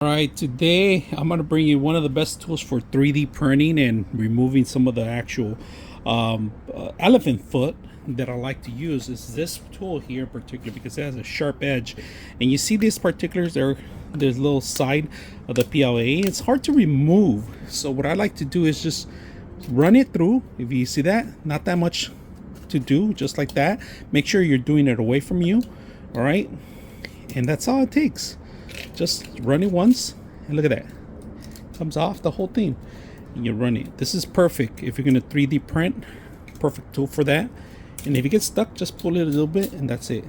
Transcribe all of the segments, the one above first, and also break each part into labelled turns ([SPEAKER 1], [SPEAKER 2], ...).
[SPEAKER 1] All right, today I'm going to bring you one of the best tools for 3D printing and removing some of the actual elephant foot that I like to use. Is this tool here in particular because it has a sharp edge, and you see these particulars there. There's a little side of the PLA. It's hard to remove, so what I like to do is just run it through. If you see that, not that much to do, just like that. Make sure you're doing it away from you. All right, and that's all it takes. Just run it once, and look at that. Comes off the whole thing, and you run it. This is perfect if you're gonna 3D print. Perfect tool for that. And if you get stuck, just pull it a little bit, and that's it.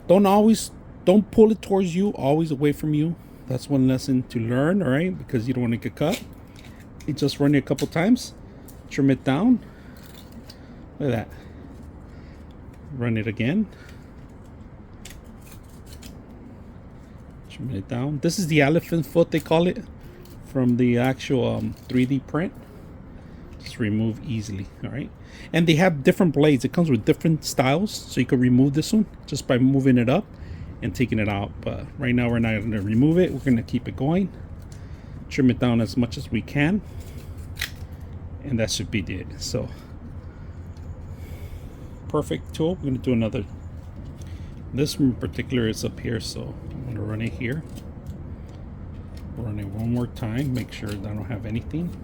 [SPEAKER 1] Don't pull it towards you. Always away from you. That's one lesson to learn. All right, because you don't want to get cut. You just run it a couple times, trim it down. Look at that. Run it again. Trim it down. This is the elephant foot, they call it, from the actual 3D print. Just remove easily. All right, and they have different blades. It comes with different styles, so you can remove this one just by moving it up and taking it out. But right now we're not going to remove it. We're going to keep it going. Trim it down as much as we can, and that should be it. So perfect tool. We're going to do another. This one in particular is up here, so I'm going to run it here. Run it one more time, make sure that I don't have anything.